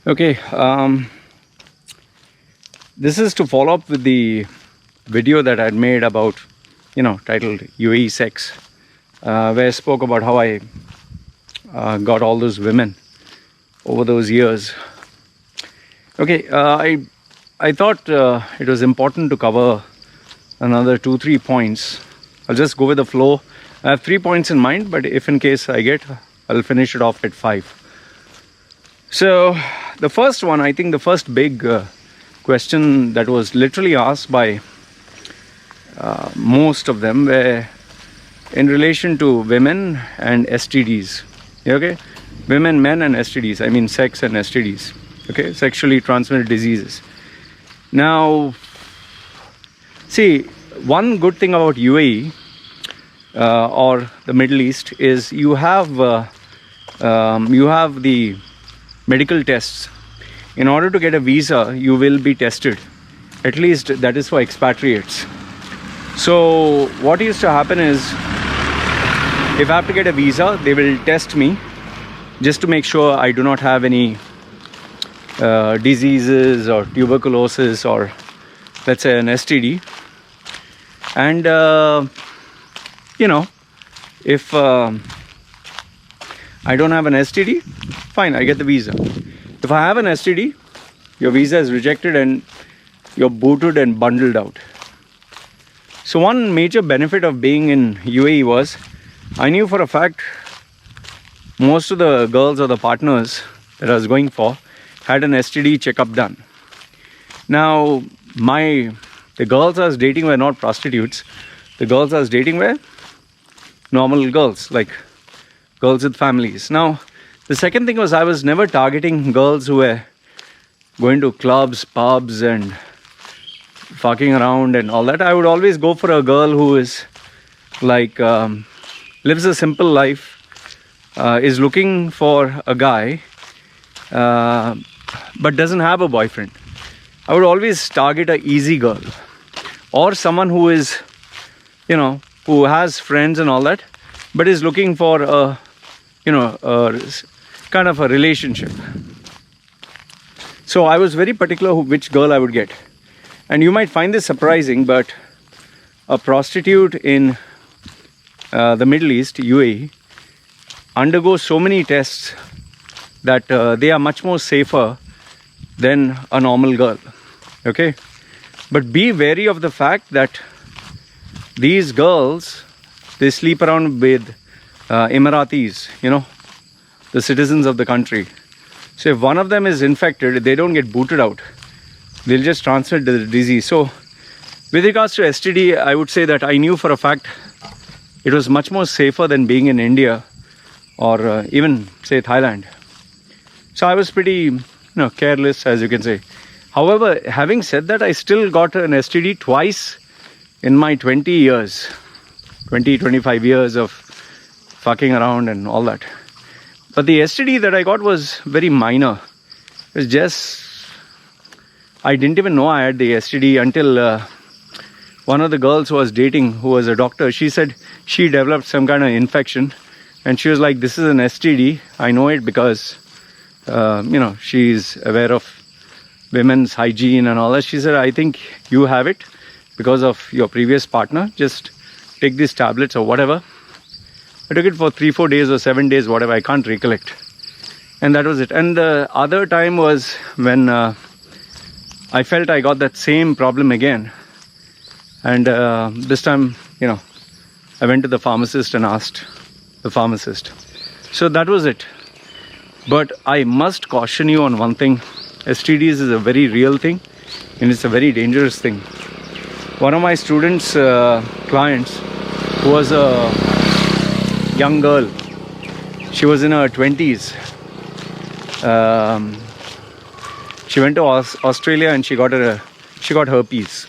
Okay, this is to follow up with the video that I had made about, titled UAE Sex, where I spoke about how I got all those women over those years. Okay, I thought it was important to cover another 2-3 points. I'll just go with the flow. I have 3 points in mind, but if in case I'll finish it off at 5. So the first one, I think the first big question that was literally asked by most of them were in relation to women and STDs. Okay, women, men and STDs. I mean sex and STDs. Okay, sexually transmitted diseases. Now, see, one good thing about UAE or the Middle East is you have the medical tests. In order to get a visa, you will be tested. At least that is for expatriates. So what used to happen is, if I have to get a visa, they will test me just to make sure I do not have any diseases or tuberculosis or, let's say, an STD. And if I don't have an STD, fine, I get the visa. If I have an STD, your visa is rejected and you're booted and bundled out. So one major benefit of being in UAE was, I knew for a fact most of the girls or the partners that I was going for had an STD checkup done. Now, the girls I was dating were not prostitutes. The girls I was dating were normal girls, like girls with families. Now, the second thing was, I was never targeting girls who were going to clubs, pubs and fucking around and all that. I would always go for a girl who is like, lives a simple life, is looking for a guy, but doesn't have a boyfriend. I would always target a easy girl or someone who is, who has friends and all that, but is looking for a kind of a relationship. So I was very particular which girl I would get. And you might find this surprising, but a prostitute in the Middle East, UAE, undergoes so many tests that they are much more safer than a normal girl. Okay? But be wary of the fact that these girls, they sleep around with Emiratis, the citizens of the country. So if one of them is infected, they don't get booted out. They'll just transmit the disease. So with regards to STD, I would say that I knew for a fact it was much more safer than being in India or even, say, Thailand. So I was pretty, careless, as you can say. However, having said that, I still got an STD twice in my 25 years of fucking around and all that. But the STD that I got was very minor. It was just, I didn't even know I had the STD until one of the girls who I was dating, who was a doctor, she said she developed some kind of infection. And she was like, this is an STD. I know it because, she's aware of women's hygiene and all that. She said, I think you have it because of your previous partner. Just take these tablets or whatever. I took it for 3-4 days or 7 days, whatever, I can't recollect. And that was it. And the other time was when I felt I got that same problem again. And this time, I went to the pharmacist and asked the pharmacist. So that was it. But I must caution you on one thing. STDs is a very real thing and it's a very dangerous thing. One of my students' clients, who was a young girl, she was in her 20s. She went to Australia and she got herpes.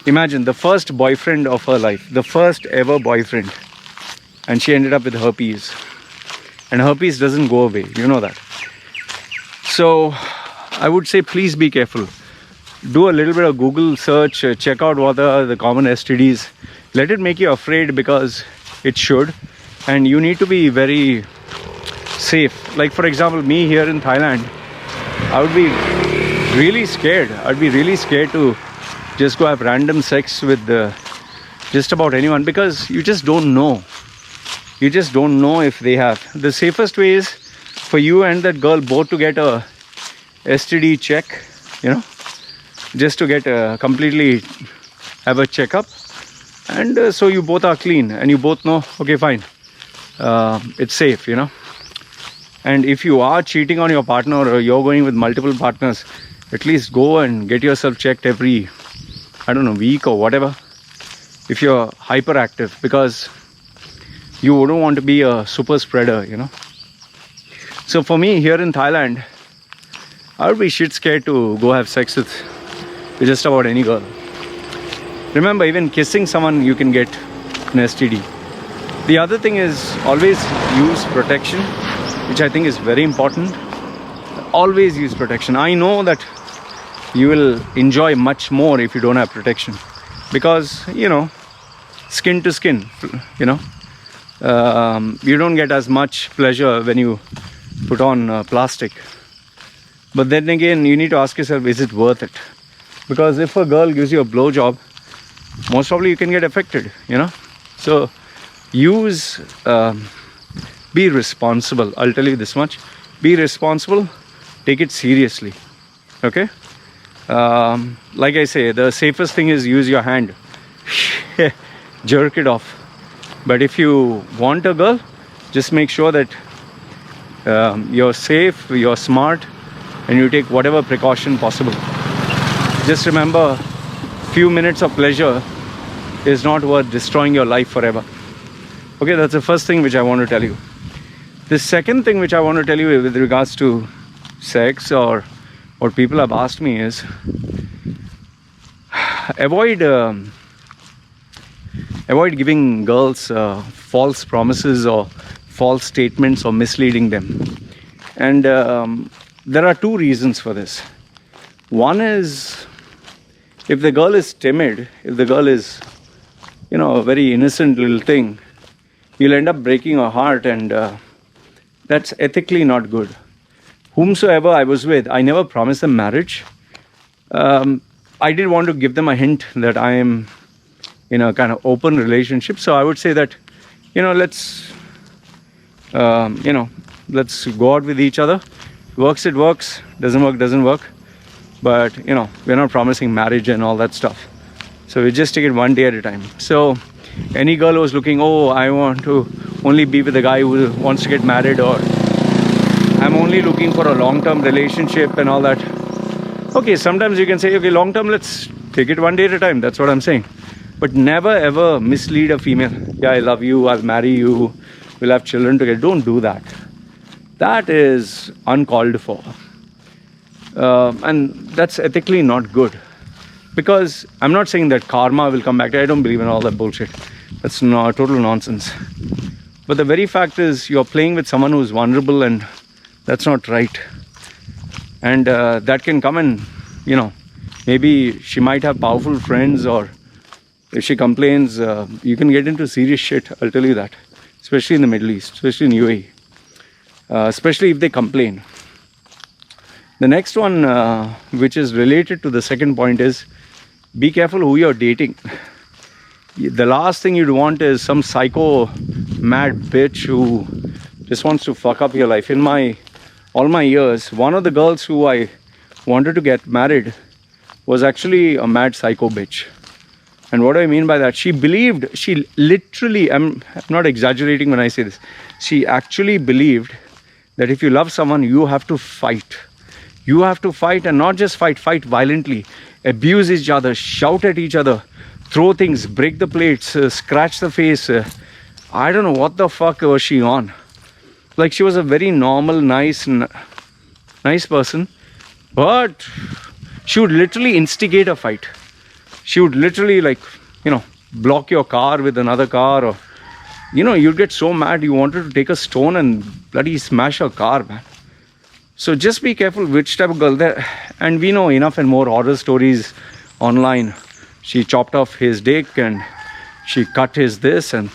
Imagine, the first boyfriend of her life, the first ever boyfriend, and she ended up with herpes. And herpes doesn't go away, you know that. So I would say, please be careful. Do a little bit of Google search, check out what are the common STDs. Let it make you afraid, because it should. And you need to be very safe. Like, for example, me here in Thailand, I would be really scared. I'd be really scared to just go have random sex with just about anyone, because you just don't know. You just don't know if they have. The safest way is for you and that girl both to get a STD check, just to get completely have a checkup, and so you both are clean and you both know, okay, fine, it's safe, And if you are cheating on your partner, or you're going with multiple partners, at least go and get yourself checked every, week or whatever, if you're hyperactive, because you wouldn't want to be a super spreader, So for me here in Thailand, I would be shit scared to go have sex with just about any girl. Remember, even kissing someone, you can get an STD. The other thing is, always use protection, which I think is very important. Always use protection. I know that you will enjoy much more if you don't have protection, because skin to skin, you don't get as much pleasure when you put on plastic. But then again, you need to ask yourself, is it worth it? Because if a girl gives you a blowjob, most probably you can get affected, So use, be responsible. I'll tell you this much. Be responsible. Take it seriously. Okay? Like I say, the safest thing is use your hand. Jerk it off. But if you want a girl, just make sure that you're safe, you're smart, and you take whatever precaution possible. Just remember, few minutes of pleasure is not worth destroying your life forever. Okay, that's the first thing which I want to tell you. The second thing which I want to tell you with regards to sex, or what people have asked me, is avoid giving girls false promises or false statements or misleading them. And there are two reasons for this. One is, if the girl is timid, if the girl is, a very innocent little thing, you'll end up breaking her heart, and that's ethically not good. Whomsoever I was with, I never promised them marriage. I did want to give them a hint that I am in a kind of open relationship. So I would say that, let's go out with each other. Works, it works. Doesn't work, doesn't work. But, we're not promising marriage and all that stuff. So we just take it one day at a time. So any girl who's looking, I want to only be with a guy who wants to get married, or I'm only looking for a long-term relationship and all that. Okay, sometimes you can say, okay, long-term, let's take it one day at a time. That's what I'm saying. But never ever mislead a female. Yeah, I love you, I'll marry you, we'll have children together. Don't do that. That is uncalled for. And that's ethically not good. Because I'm not saying that karma will come back. I don't believe in all that bullshit. That's total nonsense. But the very fact is, you're playing with someone who's vulnerable, and that's not right. And that can come and, maybe she might have powerful friends, or if she complains, you can get into serious shit. I'll tell you that. Especially in the Middle East, especially in UAE. Especially if they complain. The next one, which is related to the second point, is be careful who you're dating. The last thing you'd want is some psycho mad bitch who just wants to fuck up your life. In all my years, one of the girls who I wanted to get married was actually a mad psycho bitch. And what do I mean by that? She literally, I'm not exaggerating when I say this, she actually believed that if you love someone, you have to fight. You have to fight, and not just fight violently. Abuse each other, shout at each other, throw things, break the plates, scratch the face. I don't know what the fuck was she on. Like, she was a very normal, nice person, but she would literally instigate a fight. She would literally, block your car with another car, or, you'd get so mad you wanted to take a stone and bloody smash her car, man. So just be careful which type of girl there. And we know enough and more horror stories online. She chopped off his dick, and she cut his this, and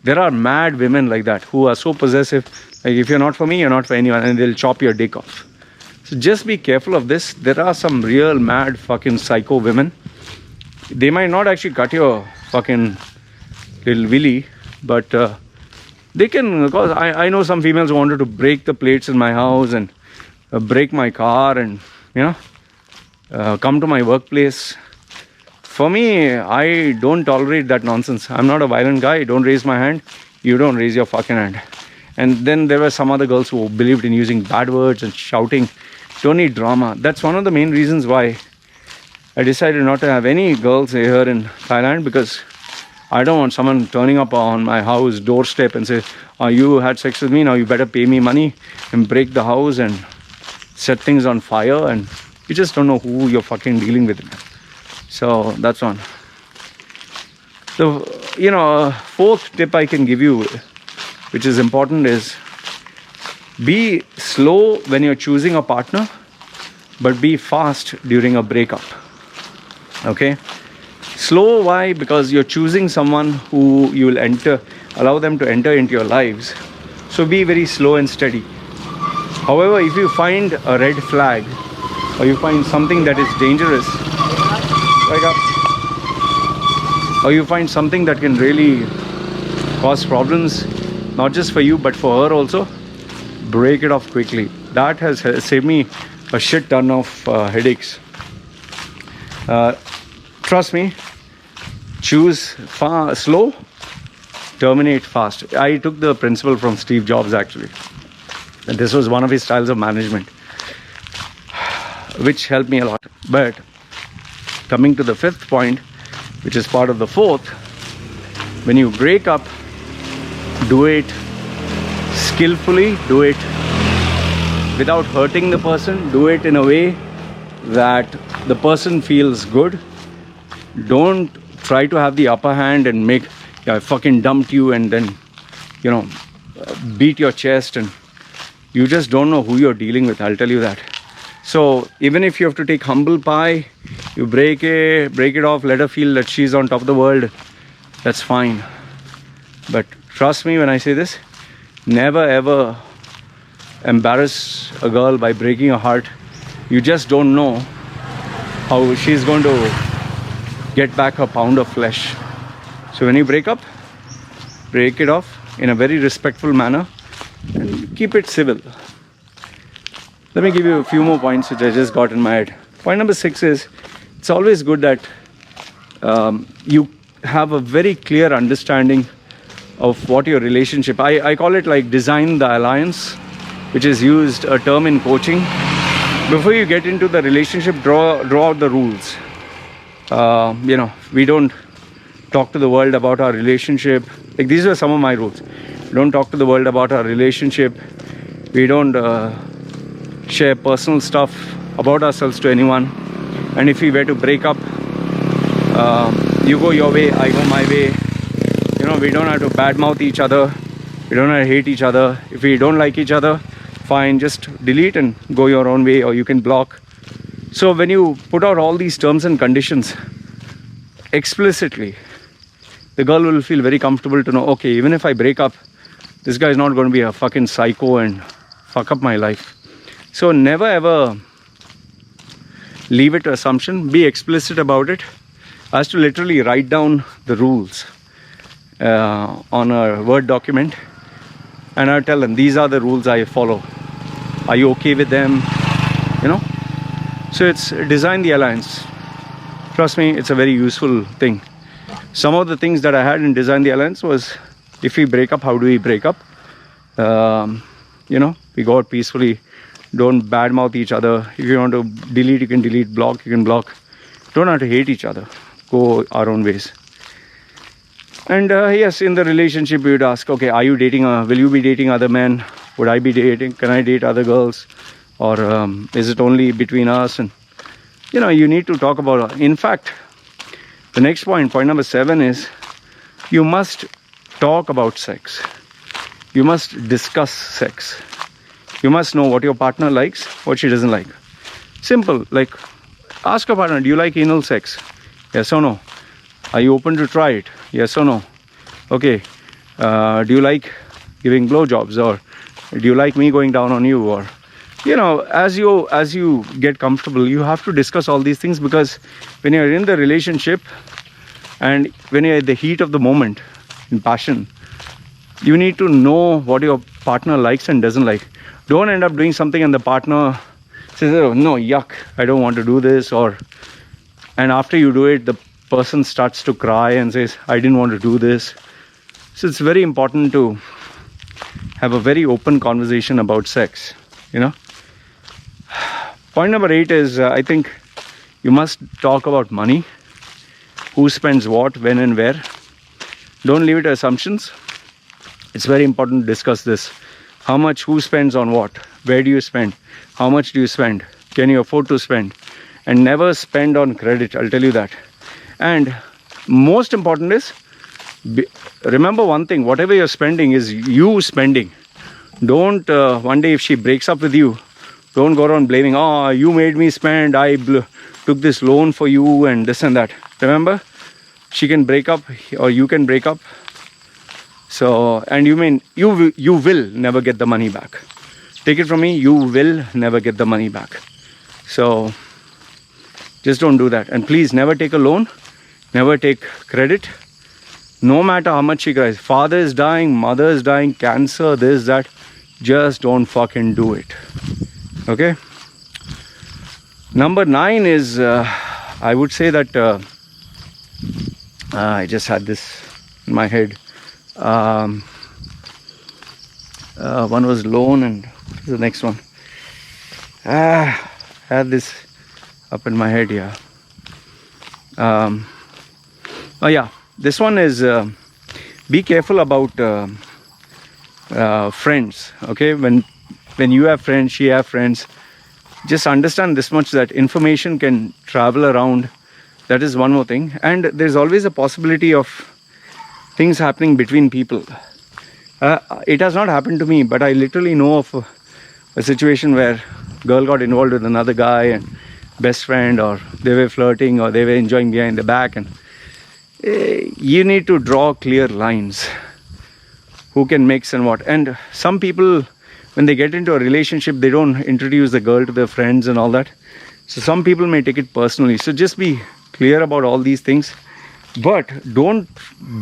there are mad women like that who are so possessive. Like, if you're not for me, you're not for anyone, and they'll chop your dick off. So just be careful of this. There are some real mad fucking psycho women. They might not actually cut your fucking little willy, but they can, because I know some females wanted to break the plates in my house and break my car and, come to my workplace. For me, I don't tolerate that nonsense. I'm not a violent guy. Don't raise my hand. You don't raise your fucking hand. And then there were some other girls who believed in using bad words and shouting. Don't need drama. That's one of the main reasons why I decided not to have any girls here in Thailand, because I don't want someone turning up on my house doorstep and say, oh, you had sex with me, now you better pay me money and break the house and set things on fire, and you just don't know who you're fucking dealing with. So that's one. So, fourth tip I can give you, which is important, is be slow when you're choosing a partner, but be fast during a breakup. Okay? Slow, why? Because you're choosing someone who you will allow them to enter into your lives. So be very slow and steady. However, if you find a red flag or you find something that is dangerous, wake up, or you find something that can really cause problems, not just for you but for her also, break it off quickly. That has saved me a shit ton of headaches. Trust me, choose slow, terminate fast. I took the principle from Steve Jobs actually, and this was one of his styles of management, which helped me a lot. But coming to the fifth point, which is part of the fourth, when you break up, do it skillfully, do it without hurting the person, do it in a way that the person feels good. Don't try to have the upper hand and make, I fucking dumped you, and then, beat your chest, and you just don't know who you're dealing with, I'll tell you that. So even if you have to take humble pie, you break it off, let her feel that she's on top of the world, that's fine. But trust me when I say this, never ever embarrass a girl by breaking her heart. You just don't know how she's going to get back her pound of flesh. So when you break up, break it off in a very respectful manner and keep it civil. Let me give you a few more points which I just got in my head. Point number 6 is, it's always good that you have a very clear understanding of what your relationship, I call it like design the alliance, which is used a term in coaching. Before you get into the relationship, draw out the rules. We don't talk to the world about our relationship. Like, these were some of my rules. Don't talk to the world about our relationship. We don't share personal stuff about ourselves to anyone. And if we were to break up, you go your way, I go my way. We don't have to badmouth each other. We don't have to hate each other. If we don't like each other, fine, just delete and go your own way, or you can block. So when you put out all these terms and conditions explicitly, the girl will feel very comfortable to know, okay, even if I break up, this guy is not going to be a fucking psycho and fuck up my life. So never ever leave it to assumption. Be explicit about it. I have to literally write down the rules on a Word document, and I tell them, these are the rules I follow. Are you okay with them? So it's design the alliance. Trust me, it's a very useful thing. Some of the things that I had in design the alliance was, if we break up, how do we break up? We go out peacefully. Don't badmouth each other. If you want to delete, you can delete. Block, you can block. Don't have to hate each other. Go our own ways. And yes, in the relationship, we would ask, okay, are you dating? Will you be dating other men? Would I be dating? Can I date other girls? Or is it only between us? And you need to talk about it. In fact, the next point number 7 is, you must talk about sex. You must discuss sex. You must know what your partner likes, what she doesn't like. Simple, like ask your partner, do you like anal sex? Yes or no? Are you open to try it? Yes or no? Okay. Do you like giving blowjobs, or do you like me going down on you? Or as you get comfortable, you have to discuss all these things, because when you're in the relationship and when you're at the heat of the moment in passion, you need to know what your partner likes and doesn't like. Don't end up doing something and the partner says, oh, no, yuck, I don't want to do this, and after you do it, the person starts to cry and says, I didn't want to do this. So it's very important to have a very open conversation about sex. Point number 8 is, I think you must talk about money. Who spends what, when and where. Don't leave it to assumptions. It's very important to discuss this. How much, who spends on what? Where do you spend? How much do you spend? Can you afford to spend? And never spend on credit, I'll tell you that. And most important is, remember one thing, whatever you're spending is you spending. Don't, one day if she breaks up with you, don't go around blaming, oh, you made me spend, I took this loan for you and this and that. Remember, she can break up or you can break up. So, and you will never get the money back. Take it from me, you will never get the money back. So, just don't do that. And please never take a loan, never take credit. No matter how much she cries, father is dying, mother is dying, cancer, this, that, just don't fucking do it. Okay? Number 9 is, I would say that, I just had this in my head. One was loan, and what is the next one? I had this up in my head here. Oh yeah, this one is, be careful about friends. Okay, when you have friends, she have friends, just understand this much, that information can travel around. That is one more thing. And there's always a possibility of things happening between people. It has not happened to me, but I literally know of a situation where girl got involved with another guy and best friend, or they were flirting, or they were enjoying behind the back, and you need to draw clear lines. Who can mix and what. And some people, when they get into a relationship, they don't introduce the girl to their friends and all that. So some people may take it personally. So just be clear about all these things. But don't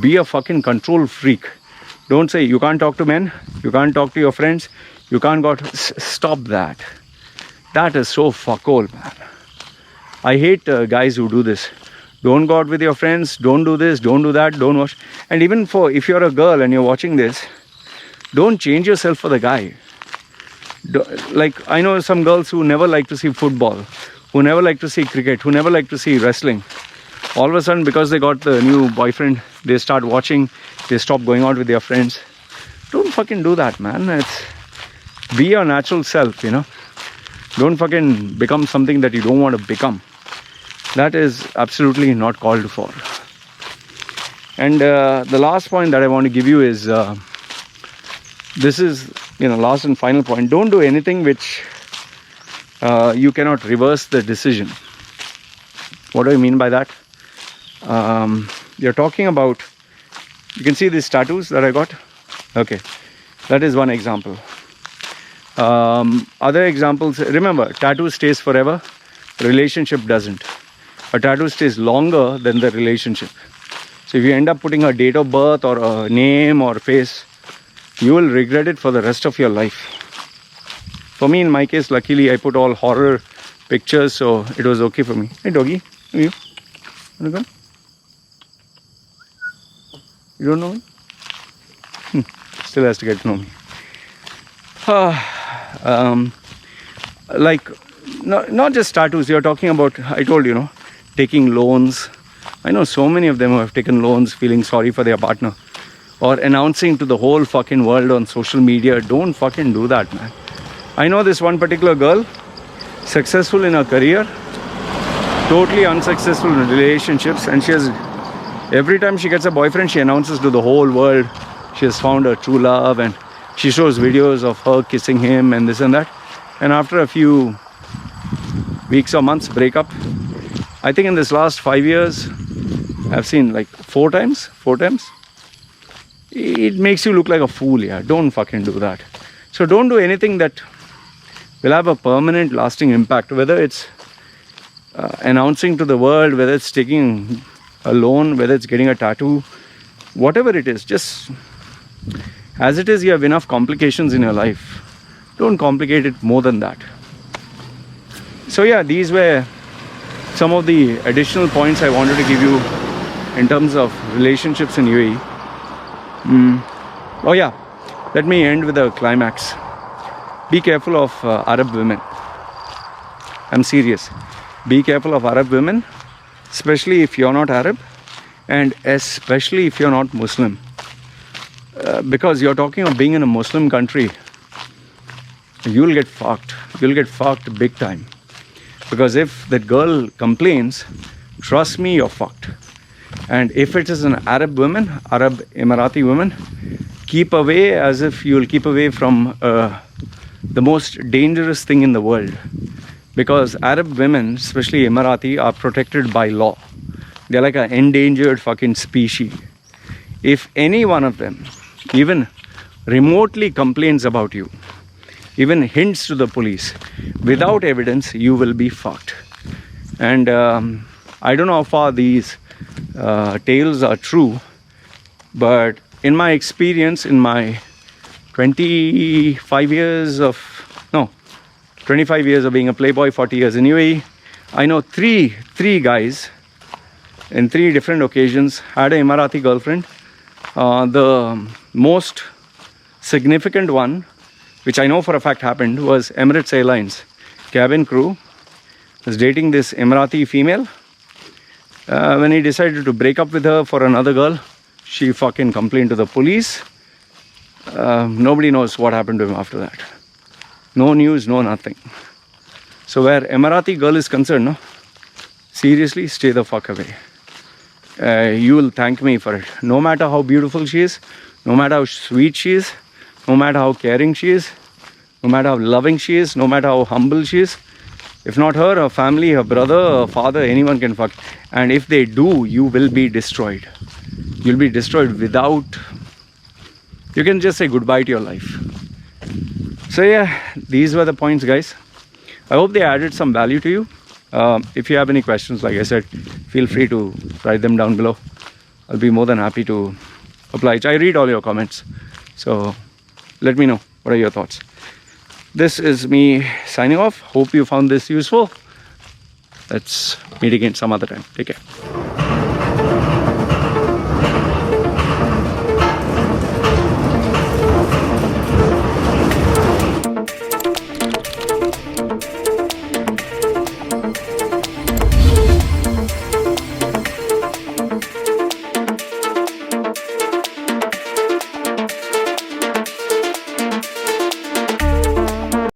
be a fucking control freak. Don't say you can't talk to men, you can't talk to your friends, you can't go out. Stop that. That is so fuckhole, man. I hate guys who do this. Don't go out with your friends, don't do this, don't do that, don't watch. And even if you're a girl and you're watching this, don't change yourself for the guy. Like, I know some girls who never like to see football, who never like to see cricket, who never like to see wrestling. All of a sudden, because they got the new boyfriend, they start watching, they stop going out with their friends. Don't fucking do that, man. Be your natural self, Don't fucking become something that you don't want to become. That is absolutely not called for. And the last point that I want to give you is, this is, last and final point. Don't do anything which you cannot reverse the decision. What do I mean by that? You're talking about, you can see these tattoos that I got. Okay, that is one example. Other examples, remember, tattoo stays forever, relationship doesn't. A tattoo stays longer than the relationship. So if you end up putting a date of birth or a name or face, you will regret it for the rest of your life. For me, in my case, luckily I put all horror pictures, so it was okay for me. Hey doggy, you wanna go? You don't know me? Still has to get to know me. Like, not just tattoos, you're talking about, I told you, taking loans. I know so many of them who have taken loans feeling sorry for their partner, or announcing to the whole fucking world on social media. Don't fucking do that, man. I know this one particular girl, successful in her career, totally unsuccessful in relationships, and every time she gets a boyfriend, she announces to the whole world she has found her true love, and she shows videos of her kissing him and this and that. And after a few weeks or months, break up. I think in this last 5 years, I've seen like 4 times. It makes you look like a fool, yeah. Don't fucking do that. So don't do anything will have a permanent lasting impact, whether it's announcing to the world, whether it's taking a loan, whether it's getting a tattoo, whatever it is. Just as it is, you have enough complications in your life. Don't complicate it more than that. So yeah, these were some of the additional points I wanted to give you in terms of relationships in UAE. Oh yeah, let me end with a climax. Be careful of Arab women. I'm serious. Be careful of Arab women, especially if you're not Arab, and especially if you're not Muslim. Because you're talking of being in a Muslim country, you'll get fucked. You'll get fucked big time. Because if that girl complains, trust me, you're fucked. And if it is an Arab woman, Arab Emirati woman, keep away as if you'll keep away from the most dangerous thing in the world. Because Arab women, especially Emirati, are protected by law. They're like an endangered fucking species. If any one of them even remotely complains about you, even hints to the police, without evidence, you will be fucked. And I don't know how far these tales are true, but in my experience, in my 25 years of being a playboy, 40 years in UAE, I know three guys in 3 different occasions had an Emirati girlfriend. The most significant one, which I know for a fact happened, was Emirates Airlines cabin crew was dating this Emirati female. When he decided to break up with her for another girl, she fucking complained to the police. Nobody knows what happened to him after that. No news, no nothing. So where Emirati girl is concerned, no, seriously, stay the fuck away. You will thank me for it. No matter how beautiful she is, no matter how sweet she is, no matter how caring she is, no matter how loving she is, no matter how humble she is, if not her, her family, her brother, her father, anyone can fuck. And if they do, you will be destroyed. You'll be destroyed without... You can just say goodbye to your life. So yeah, these were the points, guys. I hope they added some value to you. If you have any questions, like I said, feel free to write them down below. I'll be more than happy to oblige. I read all your comments. So let me know, what are your thoughts? This is me signing off. Hope you found this useful. Let's meet again some other time. Take care.